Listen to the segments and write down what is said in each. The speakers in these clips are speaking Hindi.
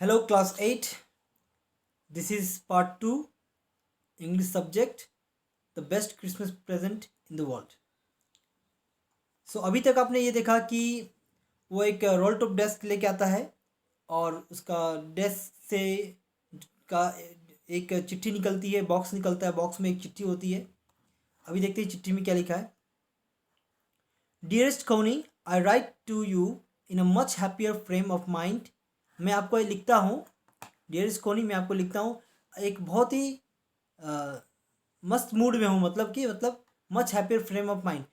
Hello, class 8. This is part 2, English subject, the best Christmas present in the world. So अभी तक आपने ये देखा कि वो एक रोल टॉप डेस्क लेके आता है और उसका डेस्क से का एक चिट्ठी निकलती है, बॉक्स निकलता है, बॉक्स में एक चिट्ठी होती है। अभी देखते हैं चिट्ठी में क्या लिखा है। Dearest Connie, I write to you in a much happier frame of mind. मैं आपको ये लिखता हूँ, डियरेस्ट कौनी, मैं आपको लिखता हूँ एक बहुत ही मस्त मूड में हूँ, मतलब much happier frame of mind.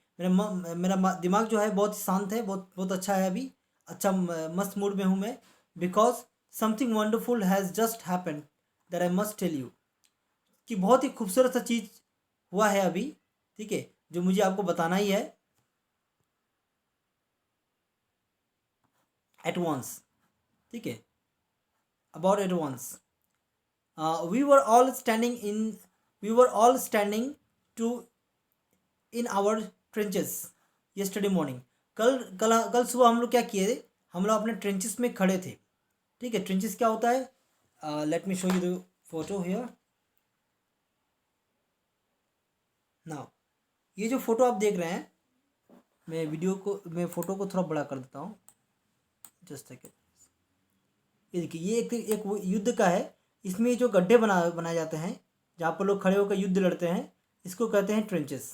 दिमाग जो है बहुत शांत है, बहुत बहुत अच्छा है अभी। अच्छा मस्त मूड में हूँ मैं। Because something wonderful has just happened that I must tell you. कि बहुत ही खूबसूरत सा चीज़ हुआ है अभी, ठीक है, जो मुझे आपको बताना ही है एट वंस, ठीक है, about at once. We were all standing in we were all standing to in our trenches yesterday morning. कल कल कल सुबह हम लोग क्या किए थे, हम लोग अपने ट्रेंचेस में खड़े थे, ठीक है। ट्रेंचेस क्या होता है, let me show you the photo here now. ये जो फोटो आप देख रहे हैं, मैं फोटो को थोड़ा बड़ा कर देता हूँ, जस्ट सेकेंड। ये देखिए, ये एक वो युद्ध का है। इसमें जो गड्ढे बनाए जाते हैं जहाँ पर लोग खड़े होकर युद्ध लड़ते हैं, इसको कहते हैं ट्रेंचेस।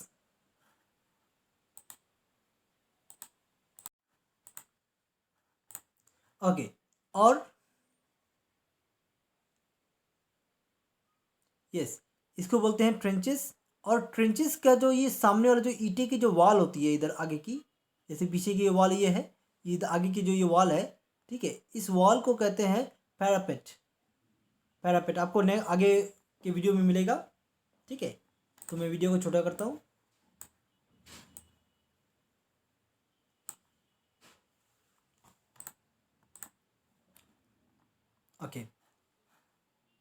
ओके। और यस, इसको बोलते हैं ट्रेंचेस। और ट्रेंचेस का जो ये सामने वाला जो ईंटे की जो वॉल होती है इधर आगे की, जैसे पीछे की ये वॉल ये है, ये इधर आगे की जो ये वॉल है, ठीक है, इस वॉल को कहते हैं पैरापेट। पैरापेट आपको नए आगे के वीडियो में मिलेगा, ठीक है। तो मैं वीडियो को छोटा करता हूँ। Okay.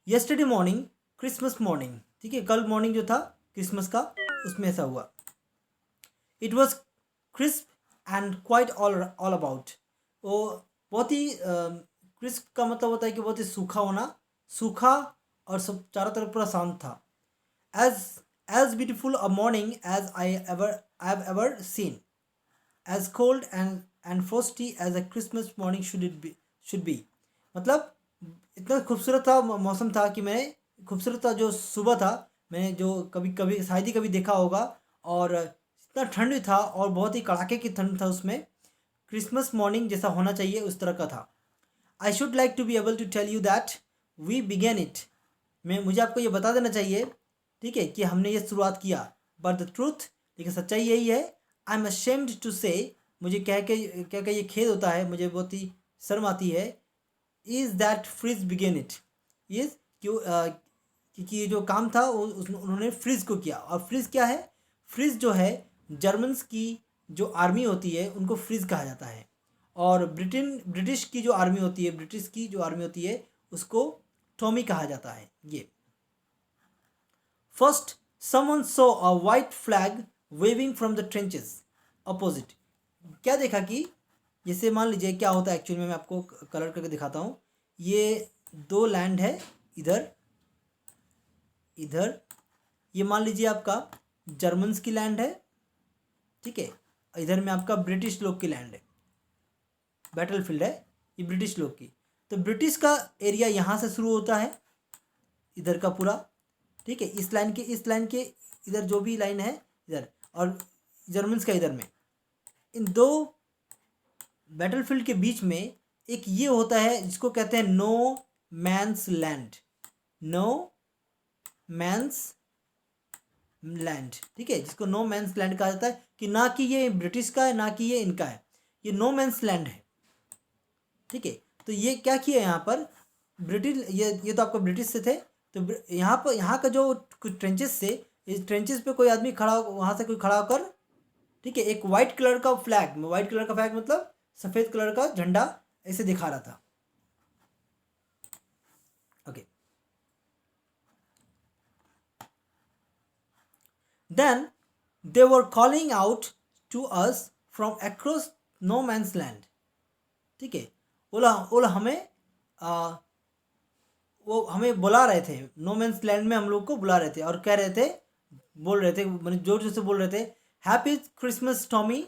Yesterday morning, Christmas morning, ठीक है, कल मॉर्निंग जो था क्रिसमस का, उसमें ऐसा हुआ। It was crisp and quite all about. वो बहुत ही क्रिस्प का मतलब होता है कि बहुत ही सूखा होना, सूखा, और सब चारों तरफ पूरा शांत था। As as beautiful a morning as I have ever seen, as cold and frosty as a Christmas morning should be. मतलब इतना खूबसूरत था मौसम था कि मैं, खूबसूरत था जो सुबह था, मैंने जो कभी कभी शायद ही कभी देखा होगा। और इतना ठंड भी था और बहुत ही कड़ाके की ठंड था उसमें। क्रिसमस मॉर्निंग जैसा होना चाहिए उस तरह का था। I should like to be able to tell you that we began it. मुझे आपको ये बता देना चाहिए, ठीक है, कि हमने ये शुरुआत किया। बट द ट्रूथ, लेकिन सच्चाई यही है, आई एम अशेम्ड टू से, मुझे कह के ये खेद होता है, मुझे बहुत ही शर्म आती है, is that Fritz began it. Is क्यों, क्योंकि ये जो काम था वो उन्होंने फ्रिज को किया। और फ्रिज क्या है? फ्रिज जो है, जर्मन्स की जो आर्मी होती है उनको फ्रिज कहा जाता है। और ब्रिटिश की जो आर्मी होती है, ब्रिटिश की जो आर्मी होती है, उसको टॉमी कहा जाता है। ये first, someone saw a white flag waving from the trenches opposite. क्या देखा कि जैसे मान लीजिए क्या होता है एक्चुअली में, मैं आपको कलर करके दिखाता हूँ। ये दो लैंड है, इधर इधर, ये मान लीजिए आपका जर्मन्स की लैंड है, ठीक है। इधर में आपका ब्रिटिश लोग की लैंड है, बैटल फील्ड है, ये ब्रिटिश लोग की। तो ब्रिटिश का एरिया यहाँ से शुरू होता है, इधर का पूरा, ठीक है, इस लाइन के इधर जो भी लाइन है इधर, और जर्मन्स का इधर में। इन दो बैटलफील्ड के बीच में एक ये होता है जिसको कहते हैं no man's land. No man's land, ठीक है, जिसको नो मैंस लैंड कहा जाता है, कि ना कि ये ब्रिटिश का है ना कि ये इनका है, ये नो मैंस लैंड है, ठीक है। तो ये क्या किया यहाँ पर, ब्रिटिश, ये तो आपको ब्रिटिश से थे। तो यहाँ पर, यहाँ का जो कुछ ट्रेंचेस से, इस ट्रेंचेस पे कोई आदमी खड़ा, वहाँ से कोई खड़ा होकर, ठीक है, एक वाइट कलर का फ्लैग, वाइट कलर का फ्लैग मतलब सफ़ेद कलर का झंडा ऐसे दिखा रहा था। Okay. Then they were calling out to us from across no man's land, ठीक है। बोला बोला हमें वो हमें बुला रहे थे, नो मैंस लैंड में हम लोग को बुला रहे थे और कह रहे थे, बोल रहे थे, मतलब जोर जोर से बोल रहे थे, हैप्पी क्रिसमस टॉमी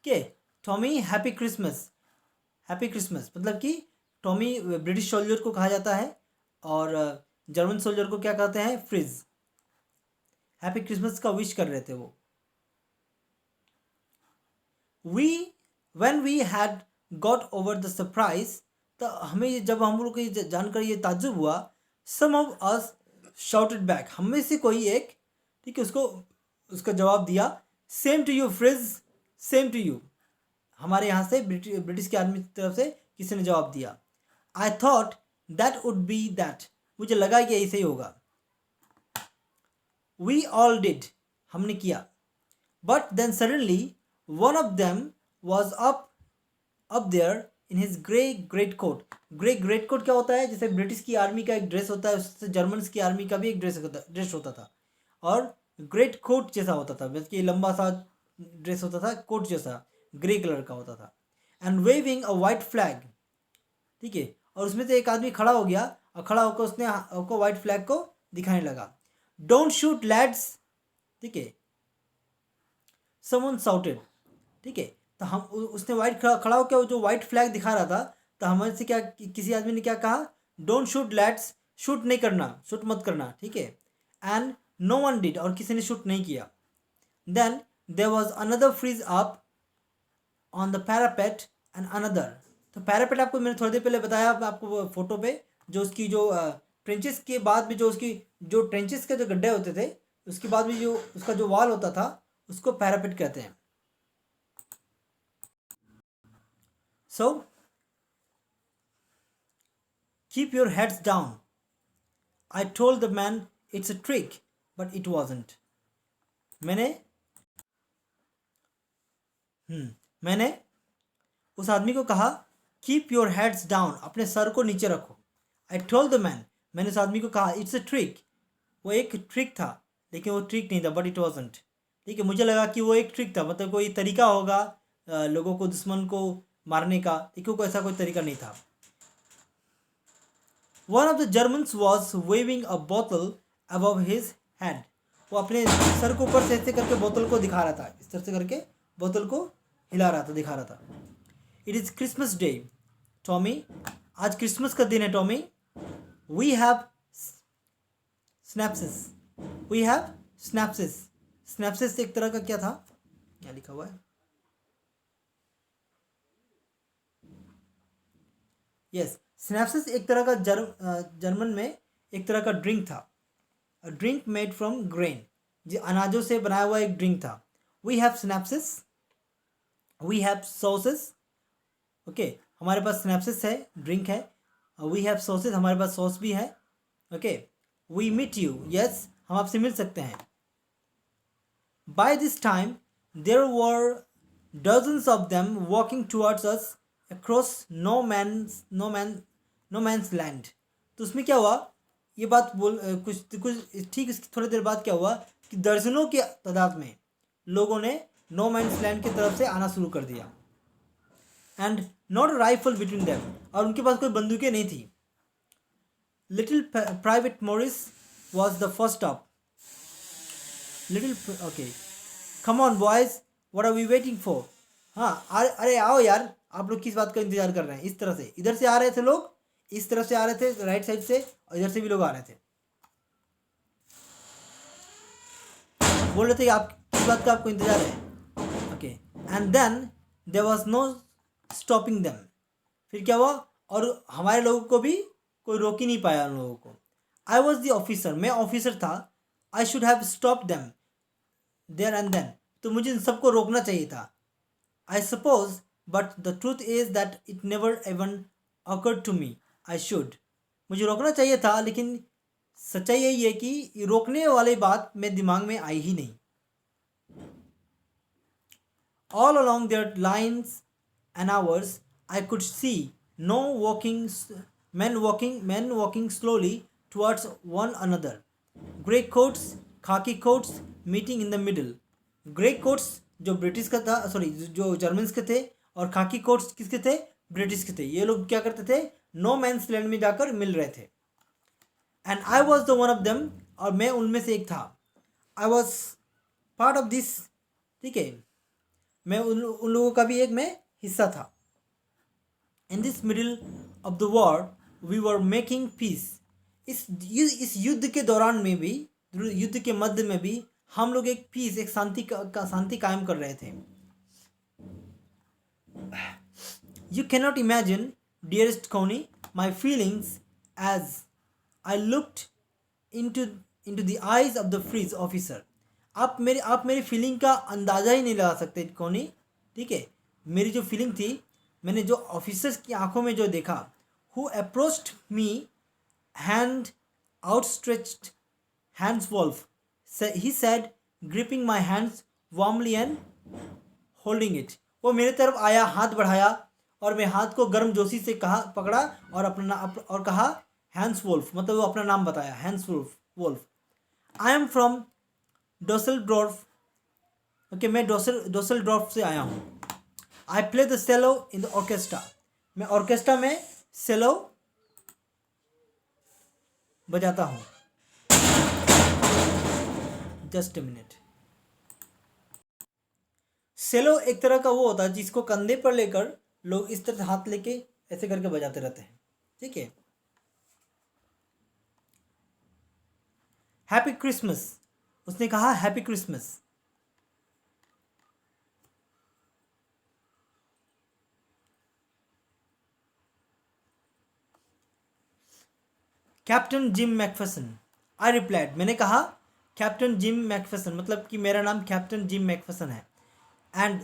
के, Tommy happy Christmas, happy Christmas. मतलब कि टॉमी ब्रिटिश सोल्जर को कहा जाता है और जर्मन सोल्जर को क्या कहते हैं, फ्रिज। हैप्पी क्रिसमस का विश कर रहे थे वो। We when we had got over the surprise, तो हमें जब हम लोग को ये जानकर ये ताज्जुब हुआ, सम ऑफ अस शाउटेड बैक, हम में से कोई एक, ठीक है, उसको उसका जवाब दिया, same to you Fritz, same to you. हमारे यहाँ से ब्रिटिश की आर्मी की तरफ से किसी ने जवाब दिया। I thought that would be that, मुझे लगा कि ऐसे ही होगा। वी ऑल डिड, हमने किया। But then suddenly one of them was up there in his grey great coat. Grey great coat क्या होता है, जैसे ब्रिटिश की आर्मी का एक ड्रेस होता है, उससे जर्मन की आर्मी का भी एक ड्रेस होता था, और ग्रेट कोट जैसा होता था, मतलब कि लंबा सा ड्रेस होता था, कोट जैसा ग्रे कलर का होता था। And waving a white flag, ठीक है, और उसमें से एक आदमी खड़ा हो गया और खड़ा होकर उसने आपको वाइट फ्लैग को दिखाने लगा। डोंट शूट लैड्स, ठीक है, समवन साउटेड, ठीक है। तो हम उसने वाइट खड़ा होकर जो वाइट फ्लैग दिखा रहा था, तो हमारे से क्या किसी आदमी ने क्या कहा, डोंट शूट लैड्स, शूट नहीं करना, शूट मत करना, ठीक है। एंड नो वन डिड, और किसी ने शूट नहीं किया। Then there was another Fritz up on the parapet and another. तो पैरापेट आपको मैंने थोड़ी देर पहले बताया आपको फोटो पे, जो उसकी जो ट्रेंचेस के बाद में जो उसकी जो ट्रेंचेस के जो गड्ढे होते थे, उसके बाद में जो उसका जो वॉल होता था, उसको पैरापेट कहते हैं। So keep your heads down, I told the man it's a trick but it wasn't. मैंने उस आदमी को कहा, कीप योर हेड्स डाउन, अपने सर को नीचे रखो। आई टोल्ड द मैन, मैंने उस आदमी को कहा, इट्स अ ट्रिक, वो एक ट्रिक था, लेकिन वो ट्रिक नहीं था, बट इट वॉजंट, ठीक है। मुझे लगा कि वो एक ट्रिक था, मतलब कोई तरीका होगा लोगों को, दुश्मन को मारने का, लेकिन वो ऐसा कोई तरीका नहीं था। One of the Germans was waving a bottle above his head, वो अपने सर को ऊपर से ऐसे करके बोतल को दिखा रहा था, इस तरह से करके बोतल को हिला रहा था, दिखा रहा था। It is Christmas day Tommy, आज क्रिसमस का दिन है Tommy. We have schnapps, we have schnapps. Schnapps एक तरह का क्या था, क्या लिखा हुआ है, यस, स्नैप्सिस एक तरह का जर्मन में एक तरह का ड्रिंक था, a drink made from grain, जो अनाजों से बनाया हुआ एक ड्रिंक था। We have schnapps, we have sausages, okay, हमारे पास स्नैप्सिस है, ड्रिंक है। वी हैव सॉसेस, हमारे पास सॉस भी है, okay. We meet you, yes, हम आपसे मिल सकते हैं। By this time there were dozens of them walking towards us across no man's land. तो उसमें क्या हुआ, ये बात कुछ ठीक इसकी थोड़ी देर बाद क्या हुआ कि दर्जनों की तादाद में लोगों ने नो मैंस लैंड की तरफ से आना शुरू कर दिया। And not rifle between them, और उनके पास कोई बंदूकें नहीं थी। Little private Morris was the first stop. Okay, come on boys, what are we waiting for. हाँ, अरे आओ यार, आप लोग किस बात का इंतजार कर रहे हैं। इस तरह से इधर से आ रहे थे लोग, इस तरफ से आ रहे थे राइट साइड से, और इधर से भी लोग आ रहे थे, बोल रहे थे कि आप किस बात का आपको इंतजार है, okay. And then there was no stopping them, फिर क्या हुआ, और हमारे लोगों को भी कोई रोक ही नहीं पाया उन लोगों को। आई वॉज द ऑफिसर, मैं ऑफिसर था। I should have stop them there and then, तो मुझे इन सबको रोकना चाहिए था। I suppose, but the truth is that it never even occurred to me I should. मुझे रोकना चाहिए था, लेकिन सच्चाई यही है कि रोकने वाली बात मेरे दिमाग में आई ही नहीं। All along their lines and ours, I could see no men walking slowly towards one another. Grey coats, khaki coats meeting in the middle. Grey coats जो ब्रिटिश का था, सॉरी जो जर्मन्स के थे, और खाकी कोट्स किसके थे, ब्रिटिश के थे। ये लोग क्या करते थे, नो मैंस लैंड में जाकर मिल रहे थे। And I was the one of them, और मैं उनमें से एक था. I was part of this. ठीक है, मैं उन लोगों का भी एक मैं हिस्सा था. In this middle of the war we were making peace. इस युद्ध के दौरान में भी, युद्ध के मध्य में भी हम लोग एक पीस, एक शांति कायम कर रहे थे. You cannot imagine, dearest Connie, my feelings as I looked into the eyes of the freeze officer. आप मेरी फीलिंग का अंदाज़ा ही नहीं लगा सकते कोनी. ठीक है, मेरी जो फीलिंग थी, मैंने जो ऑफिसर्स की आंखों में जो देखा, who approached me, hand outstretched hands wolf, he said, gripping my hands warmly and holding it. वो मेरे तरफ आया, हाथ बढ़ाया, और मैं हाथ को गर्मजोशी से पकड़ा और और कहा हैंस वोल्फ, मतलब वो अपना नाम बताया, Hans Wolf. I am from Dusseldorf. Okay, मैं डोसेल्डोर्फ से आया हूँ. I play the cello in the orchestra. मैं ऑर्केस्ट्रा में सेलो बजाता हूँ. Just a minute. सेलो एक तरह का वो होता है जिसको कंधे पर लेकर लोग इस तरह से हाथ लेके ऐसे करके बजाते रहते हैं. ठीक है. Happy Christmas. उसने कहा happy Christmas. Captain Jim McPherson. I replied. मैंने कहा कैप्टन जिम मैकफेसन, मतलब कि मेरा नाम कैप्टन जिम मैकफेसन है. And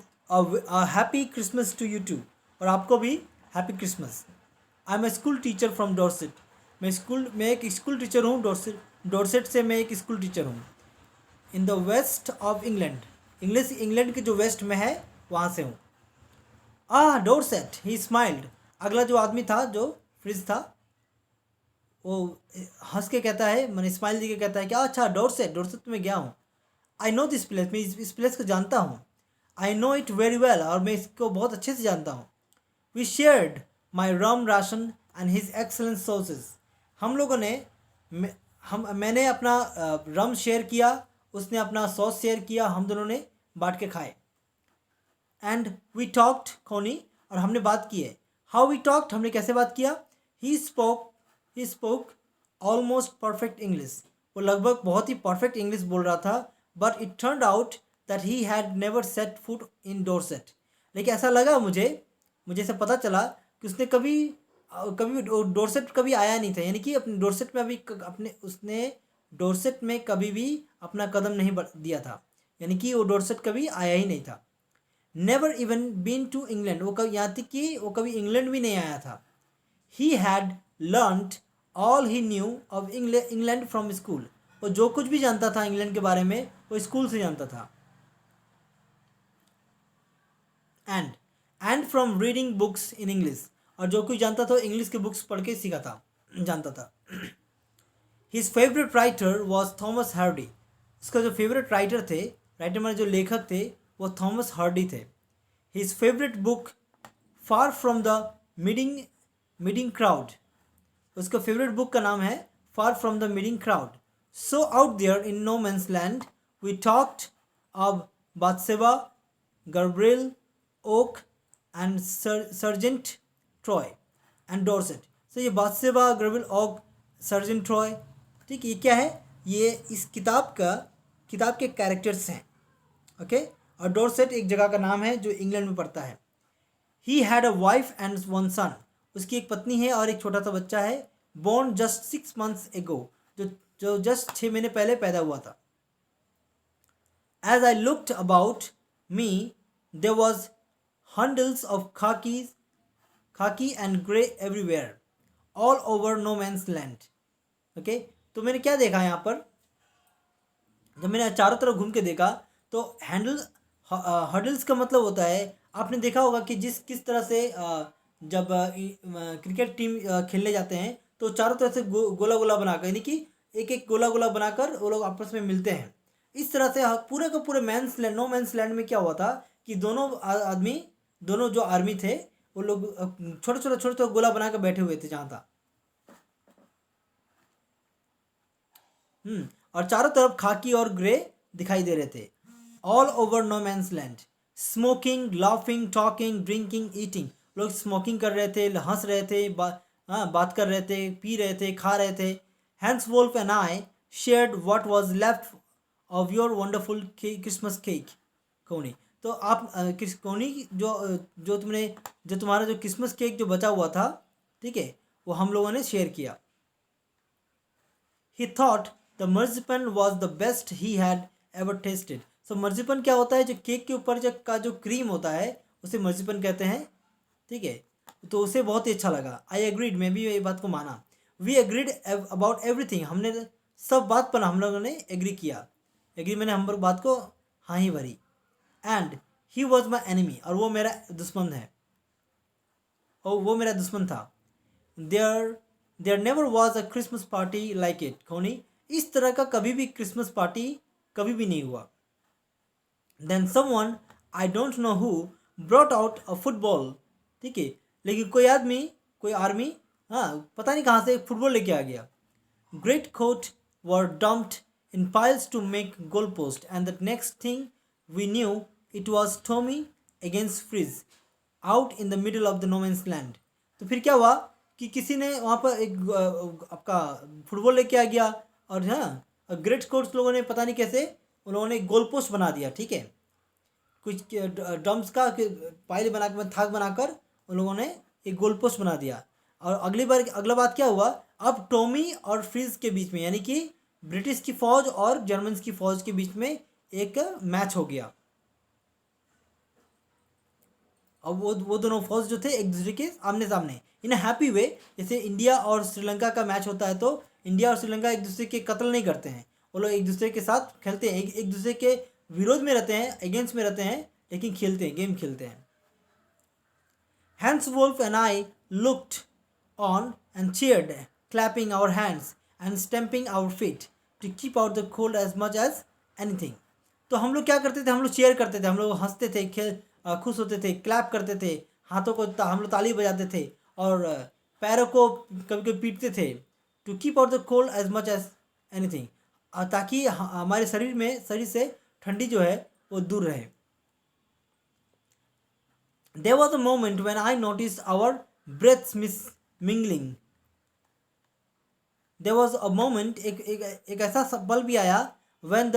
happy Christmas to you too. और आपको भी happy Christmas. I am a school teacher from Dorset. मैं एक स्कूल टीचर हूँ डॉर्सेट से. मैं एक स्कूल टीचर हूँ. In the west of England. England के जो वेस्ट में है वहाँ से हूँ. डॉर्सेट. He smiled. अगला जो आदमी था, जो फ्रिज था, वो हंस के कहता है, मैंने स्माइल दी के कहता है कि अच्छा डॉर्सेट में गया हूँ. I know this place. मैं इस प्लेस को जानता हूँ. I know it very well. और मैं इसको बहुत अच्छे से जानता हूँ. We shared my rum ration and his excellent sausages. हम लोगों ने मैंने अपना रम शेयर किया, उसने अपना सॉस शेयर किया, हम दोनों ने बांट के खाए. एंड वी टॉक्ड कोनी. और हमने बात की है. How we talked. हमने कैसे बात किया. He spoke almost perfect English. वो लगभग बहुत ही परफेक्ट इंग्लिश बोल रहा था. But it turned out that he had never set foot in Dorset. लेकिन ऐसा लगा मुझे ऐसा पता चला कि उसने कभी डोरसेट कभी आया नहीं था. यानी कि अपने डोरसेट में उसने डोरसेट में कभी भी अपना कदम नहीं दिया था. यानी कि वो डोरसेट कभी आया ही नहीं था. Never even been to England. वो कभी, यहाँ तक कि वो कभी इंग्लैंड भी नहीं आया था. He had learned all he new of England from school. वो जो कुछ भी जानता था इंग्लैंड के बारे में वो स्कूल से जानता था. And from reading books in English. और जो कुछ जानता था इंग्लिश के बुक्स पढ़ के सीखा था, जानता था. His favourite writer was Thomas Hardy. उसका जो फेवरेट राइटर में जो लेखक थे वो थॉमस हार्डी थे. His favourite book far from the madding crowd. उसका फेवरेट बुक का नाम है far from the madding crowd. So out there in no man's land we talked of Bathsheba, Gabriel, Oak and Sergeant Troy and Dorset. So ये Bathsheba, Gabriel, Oak, Sergeant Troy, ठीक, ये क्या है, ये इस किताब के कैरेक्टर्स हैं. ओके. और डॉर्सेट एक जगह का नाम है जो इंग्लैंड में पड़ता है. He had a wife and one son. उसकी एक पत्नी है और एक छोटा सा बच्चा है. बोर्न जस्ट 6 months एगो. जो जस्ट 6 महीने पहले पैदा हुआ था. As I looked about me there was hundreds of khaki and grey everywhere all over no man's land. Okay. तो मैंने क्या देखा यहाँ पर, जब मैंने चारों तरफ घूम के देखा तो हडल्स का मतलब होता है, आपने देखा होगा कि किस तरह से जब क्रिकेट टीम खेलने जाते हैं तो चारों तरफ से गोला गोला बनाकर, यानी कि एक गोला गोला बनाकर वो लोग आपस में मिलते हैं. इस तरह से पूरे का पूरे नो मैंस लैंड में क्या हुआ था कि दोनों जो आर्मी थे वो लोग छोटे छोटे गोला बनाकर बैठे हुए थे जहाँ था. और चारों तरफ खाकी और ग्रे दिखाई दे रहे थे. All over no man's land. Smoking, laughing, talking, drinking, eating. लोग स्मोकिंग कर रहे थे, हंस रहे थे, बात कर रहे थे, पी रहे थे, खा रहे थे. Hans Wolf and I shared what was left of your wonderful Christmas cake. Connie, तो आप कोनी जो तुम्हारा जो क्रिसमस केक जो बचा हुआ था, ठीक है, वो हम लोगों ने शेयर किया. He thought the marzipan was the best he had ever tasted. So marzipan क्या होता है? जो केक के ऊपर जो क्रीम होता है उसे marzipan कहते हैं, ठीक है. तो उसे बहुत ही अच्छा लगा. I agreed, मैं भी ये बात को माना. We agreed about everything. हमने सब बात पर हम लोगों ने एग्री किया. एग्री मैंने हम बात को हाँ ही भरी. And he was my enemy. और वो मेरा दुश्मन है, और वो मेरा दुश्मन था. There never was a Christmas party like it. Connie, इस तरह का कभी भी क्रिसमस पार्टी कभी भी नहीं हुआ. Then someone, I don't know who, brought out a football. ठीक है, लेकिन कोई आर्मी, हाँ, पता नहीं कहाँ से एक फुटबॉल लेके आ गया. Great coat were dumped in piles to make goalpost, and the next thing we knew it was Tommy against Frizz out in the middle of the no man's land. तो फिर क्या हुआ कि किसी ने वहाँ पर एक आपका फुटबॉल लेके आ गया, और हाँ, ग्रेट कोट्स लोगों ने पता नहीं कैसे उन लोगों ने गोल पोस्ट बना दिया. ठीक है, कुछ ड्रम्स का पाइल बना कर, थाक बनाकर उन लोगों ने एक गोल पोस्ट बना दिया. और अगला बात क्या हुआ, अब टॉमी और फ्रिज के बीच में, यानी कि ब्रिटिश की फ़ौज और जर्मन्स की फ़ौज के बीच में एक मैच हो गया. अब वो दोनों फौज जो थे एक दूसरे के आमने सामने इन हैप्पी वे. जैसे इंडिया और श्रीलंका का मैच होता है तो इंडिया और श्रीलंका एक दूसरे के कत्ल नहीं करते हैं, वो लोग एक दूसरे के साथ खेलते हैं, एक दूसरे के विरोध में रहते हैं, अगेंस्ट में रहते हैं, लेकिन खेलते हैं, गेम खेलते हैं. Hans Wolf and I looked on and cheered, clapping our hands and stamping our feet to keep out the cold as much as anything. तो हम लोग क्या करते थे, हम लोग चेयर करते थे, हम लोग हंसते थे, खुश होते थे, क्लैप करते थे, हाथों को हम लोग ताली बजाते थे, और पैरों को कभी कभी पीटते थे. To keep out the cold as much as anything, ताकि हमारे शरीर से ठंडी जो है वो दूर रहे. There was a moment when I noticed our breaths mingling. There was a moment, एक ऐसा पल भी आया, when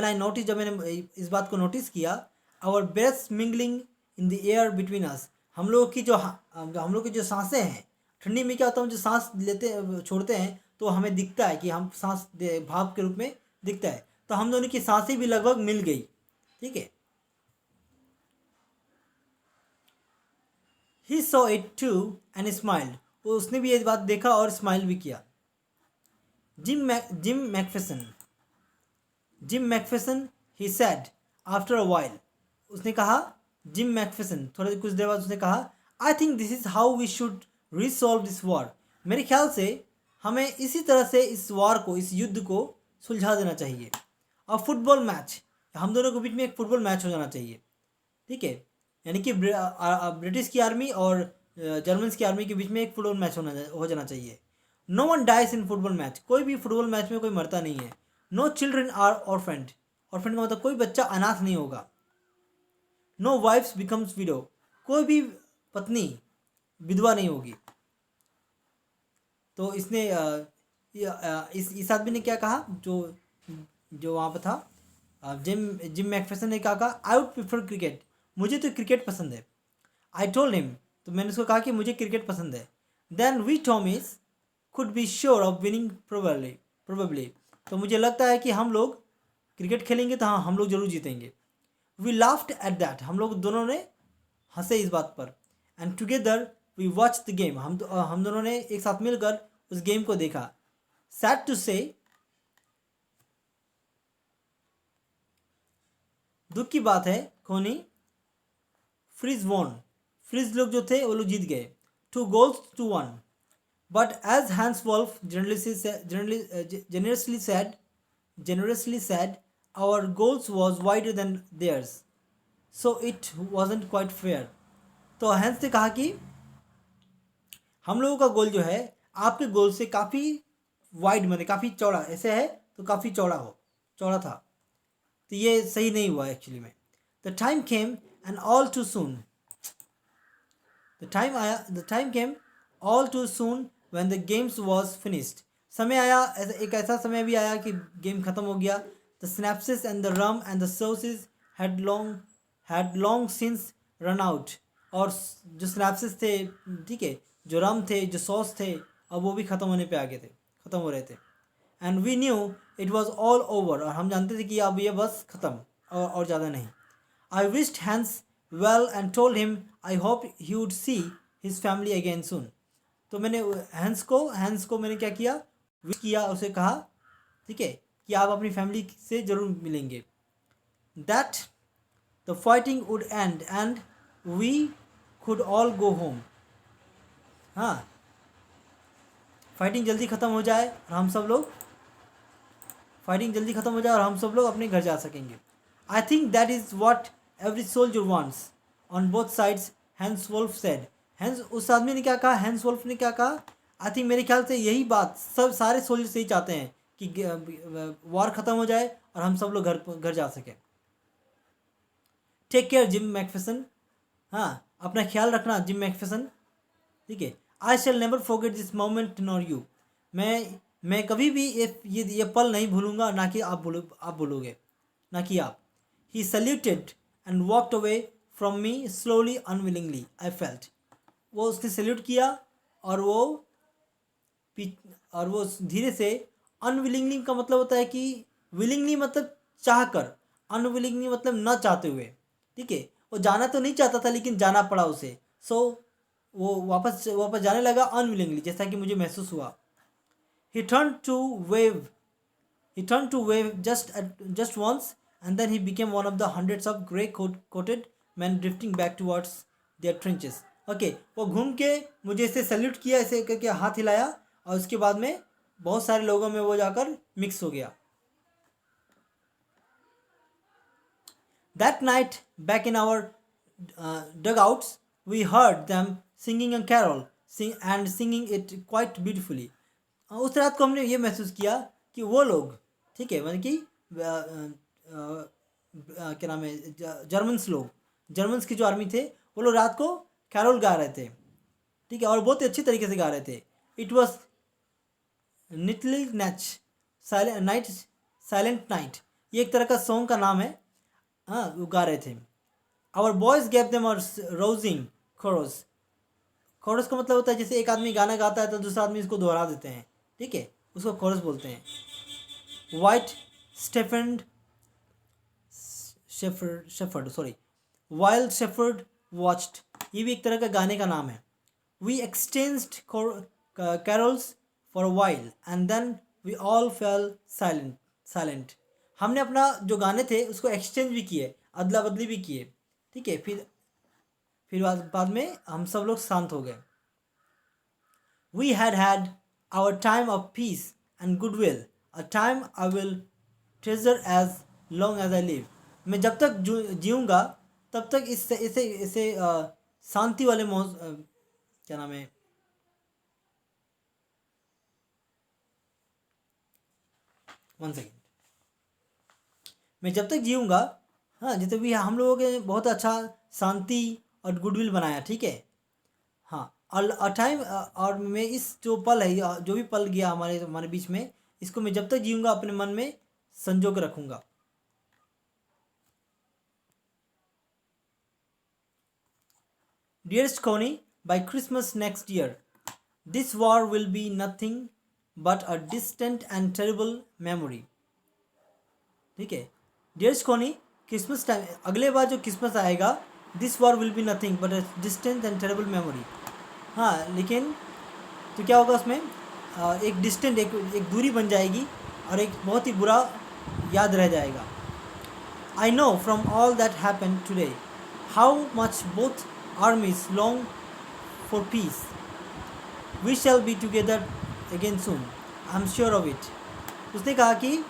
I noticed, जब मैंने इस बात को नोटिस किया, our breaths mingling in the air between us. हम लोग की जो सांसें हैं, ठंडी में क्या होता है, हम जो सांस लेते छोड़ते हैं तो हमें दिखता है कि हम सांस भाप के रूप में दिखता है. तो हम दोनों की सांसें भी लगभग मिल गई. ठीक है. He saw it too and smiled. वो उसने भी ये बात देखा और स्माइल भी किया. Jim McPherson, he said after a while. उसने कहा, जिम मैकफिसन, थोड़े कुछ देर बाद उसने कहा, I think this is how we should resolve this war. मेरे ख्याल से हमें इसी तरह से इस वॉर को, इस युद्ध को सुलझा देना चाहिए. और फुटबॉल मैच, हम दोनों के बीच में एक फुटबॉल मैच हो जाना चाहिए. ठीक है, यानी कि ब्रिटिश की आर्मी और जर्मन्स की आर्मी के बीच में एक फुटबॉल मैच हो जाना चाहिए. No one dies in football match. कोई भी फुटबॉल मैच में कोई मरता नहीं है. No children are orphaned. Orphaned का मतलब कोई बच्चा अनाथ नहीं होगा. No wives becomes widow. कोई भी पत्नी विधवा नहीं होगी. तो इसने इस आदमी ने क्या कहा, जो वहाँ पर था, जिम मैकफिसन ने क्या कहा, आई वुड प्रेफर क्रिकेट. मुझे तो क्रिकेट पसंद है. आई टोल्ड हिम, तो मैंने उसको कहा कि मुझे क्रिकेट पसंद है. Then we Tommies could be sure of winning probably. तो मुझे लगता है कि हम लोग क्रिकेट खेलेंगे तो हाँ, हम लोग जरूर जीतेंगे. We laughed at that. हम लोग दोनों ने हंसे इस बात पर. And together we watch the game. हम दोनों ने एक साथ मिलकर उस गेम को देखा. सैड टू से, दुख की बात है खोनी, फ्रिज वॉन. फ्रिज लोग जो थे वो लोग जीत गए. 2 goals to 1. But as Hans Wolf generously said, our goals was wider than theirs, so it wasn't quite fair. तो हैंस ने कहा कि हम लोगों का गोल जो है आपके गोल से काफ़ी वाइड, मतलब काफ़ी चौड़ा ऐसे है, तो काफ़ी चौड़ा था, तो ये सही नहीं हुआ एक्चुअली में. The time came and all too soon. The time came all too soon when the games was finished. समय आया, एक ऐसा समय भी आया कि गेम ख़त्म हो गया. The schnapps and the rum and the sausages had long since run out. और जो स्नैप्सेस थे, ठीक है, जो रम थे, जो सॉस थे, अब वो भी ख़त्म होने पे आ गए थे, ख़त्म हो रहे थे. And we knew it was all over. और हम जानते थे कि अब ये बस ख़त्म, और ज़्यादा नहीं. I wished Hans well and told him I hope he would see his family again soon. तो मैंने हैंस को मैंने क्या किया, विश किया, उसे कहा, ठीक है, कि आप अपनी फैमिली से ज़रूर मिलेंगे. That the fighting would end and we could all go home. हाँ, फाइटिंग जल्दी ख़त्म हो जाए और हम सब लोग अपने घर जा सकेंगे. I think that is what every soldier wants on both sides, Hans Wolf said. Hans, उस आदमी ने क्या कहा, हैंस वोल्फ ने क्या कहा, आई थिंक मेरे ख्याल से यही बात सारे सोल्जर्स यही चाहते हैं कि वॉर ख़त्म हो जाए और हम सब लोग घर जा सकें. Take care Jim McPherson. हाँ, अपना ख्याल रखना जिम मैकफिसन, ठीक है. I shall never forget this moment nor you. मैं कभी भी ये पल नहीं भूलूंगा, ना कि आप बोलोगे, ना कि आप. He saluted and walked away from me slowly unwillingly I felt. वो उसने सल्यूट किया और वो धीरे से, अनविलिंगली का मतलब होता है कि विलिंगली मतलब चाह कर, अनविलिंगली मतलब न चाहते हुए, ठीक है. वो जाना तो नहीं चाहता था लेकिन जाना पड़ा उसे. सो वो वापस जाने लगा अनविलिंगली, जैसा कि मुझे महसूस हुआ. He turned to wave just once, and then he became one of the hundreds of grey-coated men drifting back towards their trenches. Okay, वो घूम के मुझे इसे सल्यूट किया, ऐसे करके हाथ हिलाया, और उसके बाद में बहुत सारे लोगों में वो जाकर मिक्स हो गया. That night, back in our dugouts, we heard them singing a carol, singing it quite beautifully. उस रात को हमने ये महसूस किया कि वो लोग, ठीक है, मतलब कि क्या नाम है, जर्मन्स की जो आर्मी थे, वो लोग रात को कैरोल गा रहे थे, ठीक है, और बहुत ही अच्छी तरीके से गा रहे थे. इट वॉज निटली साइलेंट नाइट. ये एक तरह का सॉन्ग का नाम है. हाँ, वो गा रहे थे. आवर बॉयज़ गेव देम और रोजिंग कोरस. कोरस का मतलब होता है जैसे एक आदमी गाना गाता है तो दूसरा आदमी इसको दोहरा देते हैं, ठीक है, उसको कोरस बोलते हैं. वाइल्ड शेफर्ड वॉच्ड, ये भी एक तरह का गाने का नाम है. We exchanged carols for a while and then we all fell silent. हमने अपना जो गाने थे उसको एक्सचेंज भी किए, अदला बदली भी किए, ठीक है. फिर बाद में हम सब लोग शांत हो गए. We had our time of peace and goodwill, a time I will treasure as long as I live. मैं जब तक जीऊँगा तब तक इसे शांति वाले क्या नाम है, वन सेकेंड, मैं जब तक जीऊँगा. हाँ, जैसे भी हम लोगों के बहुत अच्छा शांति और गुडविल बनाया, ठीक है. हाँ, और टाइम, और मैं इस जो पल है, जो भी पल गया हमारे बीच में, इसको मैं जब तक जीऊँगा अपने मन में संजो के रखूँगा. Dearest Connie, by Christmas next year, this war will be nothing but a distant and terrible memory. ठीक है. Dearest Connie, क्रिसमस टाइम, अगले बार जो क्रिसमस आएगा, this war will be nothing but a distant and terrible memory. हाँ, लेकिन तो क्या होगा उसमें, एक डिस्टेंट, एक दूरी बन जाएगी और एक बहुत ही बुरा याद रह जाएगा. I know from all that happen today how much both armies long for peace. We shall be together again soon, I am sure of it. उसने कहा कि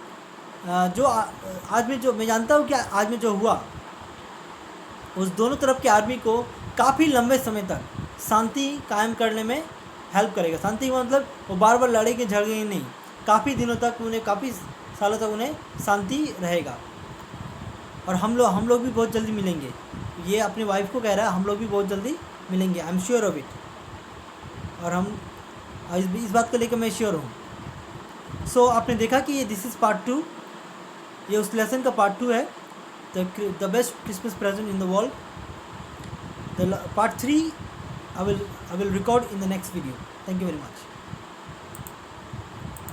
मैं जानता हूँ कि आज में जो हुआ, उस दोनों तरफ के आर्मी को काफ़ी लंबे समय तक शांति कायम करने में हेल्प करेगा. शांति का मतलब वो बार बार लड़ेंगे झगड़ेंगे नहीं, काफ़ी दिनों तक उन्हें काफ़ी सालों तक उन्हें शांति रहेगा। और हम लोग भी बहुत जल्दी मिलेंगे। ये अपनी वाइफ को कह रहा है, हम लोग भी बहुत जल्दी मिलेंगे, आई एम श्योर ऑफ इट। और हम इस बात को लेकर मैं श्योर हूँ। सो आपने देखा कि ये दिस इज़ पार्ट 2, ये उस लेसन का पार्ट 2 है, the best Christmas present in the world. The part 3 I will record in the next video. Thank you very much.